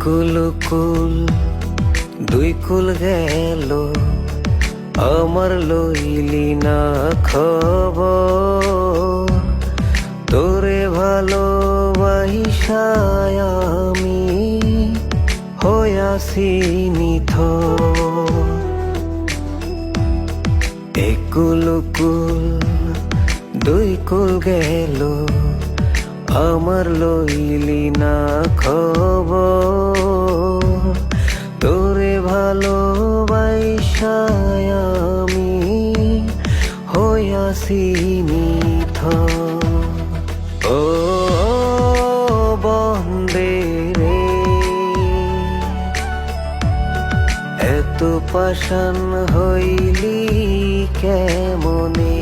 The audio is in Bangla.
কুল কুল দুই কুল গেল, আমার লইলি না খবর। তোরে ভালোবাসায় আমি হইয়াছি নিথর। একুল কুল দুই কুল গেল, আমার লইলি না খবর। তোরে ভালোবাসায় আমি হইয়াছি নিথর। ও বন্দে রে, এত পাষাণ হইলি কেমনে?